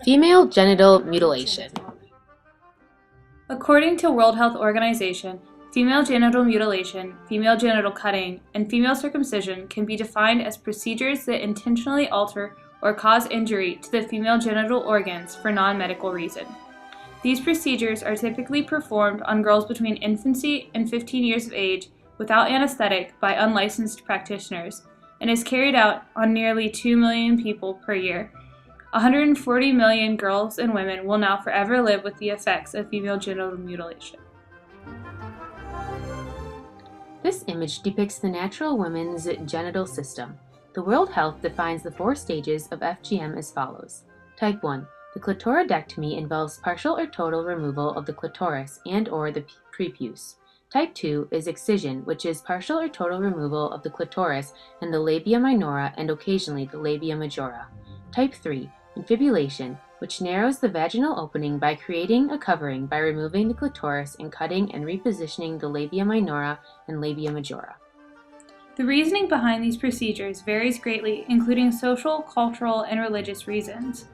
Female genital mutilation. According to World Health Organization, female genital mutilation, female genital cutting, and female circumcision can be defined as procedures that intentionally alter or cause injury to the female genital organs for non-medical reason. These procedures are typically performed on girls between infancy and 15 years of age without anesthetic by unlicensed practitioners and is carried out on nearly 2 million people per year. 140 million girls and women will now forever live with the effects of female genital mutilation. This image depicts the natural woman's genital system. The World Health defines the 4 stages of FGM as follows. Type 1. The clitoridectomy involves partial or total removal of the clitoris and/or the prepuce. Type 2 is excision, which is partial or total removal of the clitoris and the labia minora and occasionally the labia majora. Type 3. Infibulation, which narrows the vaginal opening by creating a covering by removing the clitoris and cutting and repositioning the labia minora and labia majora. The reasoning behind these procedures varies greatly, including social, cultural, and religious reasons.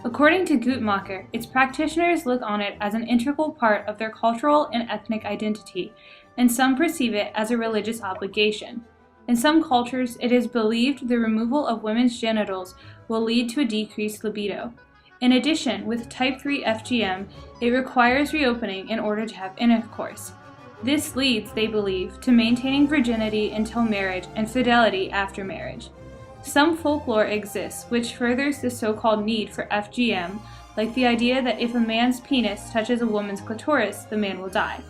According to Guttmacher, its practitioners look on it as an integral part of their cultural and ethnic identity, and some perceive it as a religious obligation. In some cultures, it is believed the removal of women's genitals will lead to a decreased libido. In addition, with type 3 FGM, it requires reopening in order to have intercourse. This leads, they believe, to maintaining virginity until marriage and fidelity after marriage. Some folklore exists which furthers the so-called need for FGM, like the idea that if a man's penis touches a woman's clitoris, the man will die.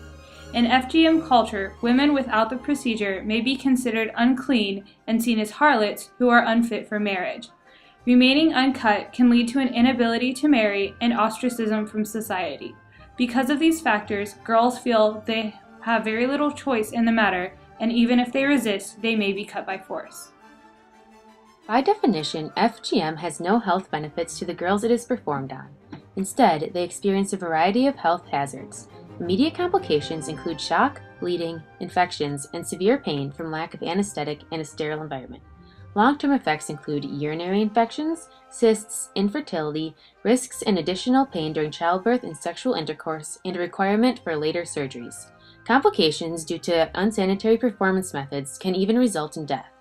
In FGM culture, women without the procedure may be considered unclean and seen as harlots who are unfit for marriage. Remaining uncut can lead to an inability to marry and ostracism from society. Because of these factors, girls feel they have very little choice in the matter, and even if they resist, they may be cut by force. By definition, FGM has no health benefits to the girls it is performed on. Instead, they experience a variety of health hazards. Immediate complications include shock, bleeding, infections, and severe pain from lack of anesthetic and a sterile environment. Long-term effects include urinary infections, cysts, infertility, risks and additional pain during childbirth and sexual intercourse, and a requirement for later surgeries. Complications due to unsanitary performance methods can even result in death.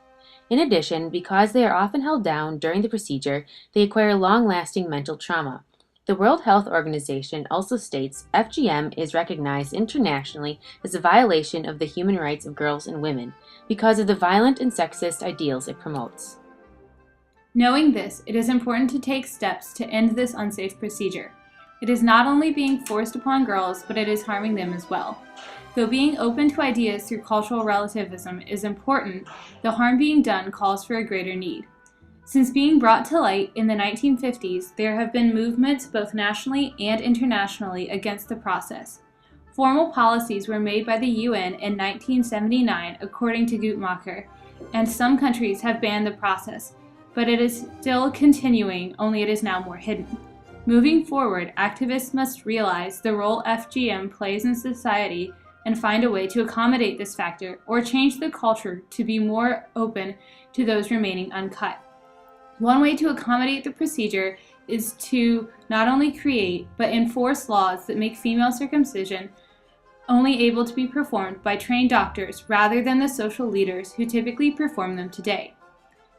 In addition, because they are often held down during the procedure, they acquire long-lasting mental trauma. The World Health Organization also states FGM is recognized internationally as a violation of the human rights of girls and women because of the violent and sexist ideals it promotes. Knowing this, it is important to take steps to end this unsafe procedure. It is not only being forced upon girls, but it is harming them as well. Though being open to ideas through cultural relativism is important, the harm being done calls for a greater need. Since being brought to light in the 1950s, there have been movements both nationally and internationally against the process. Formal policies were made by the UN in 1979, according to Guttmacher, and some countries have banned the process, but it is still continuing, only it is now more hidden. Moving forward, activists must realize the role FGM plays in society and find a way to accommodate this factor or change the culture to be more open to those remaining uncut. One way to accommodate the procedure is to not only create, but enforce laws that make female circumcision only able to be performed by trained doctors rather than the social leaders who typically perform them today.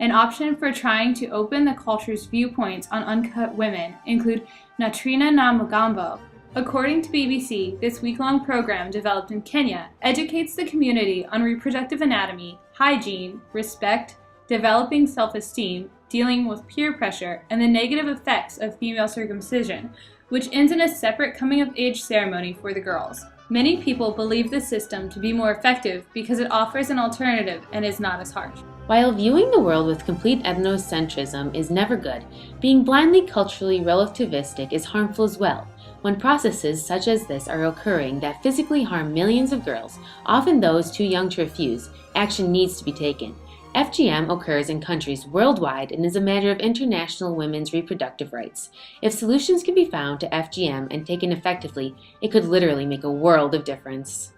An option for trying to open the culture's viewpoints on uncut women include Natrina na Magambo. According to BBC, this week-long program developed in Kenya educates the community on reproductive anatomy, hygiene, respect, developing self-esteem, dealing with peer pressure, and the negative effects of female circumcision, which ends in a separate coming-of-age ceremony for the girls. Many people believe this system to be more effective because it offers an alternative and is not as harsh. While viewing the world with complete ethnocentrism is never good, being blindly culturally relativistic is harmful as well. When processes such as this are occurring that physically harm millions of girls, often those too young to refuse, action needs to be taken. FGM occurs in countries worldwide and is a matter of international women's reproductive rights. If solutions can be found to FGM and taken effectively, it could literally make a world of difference.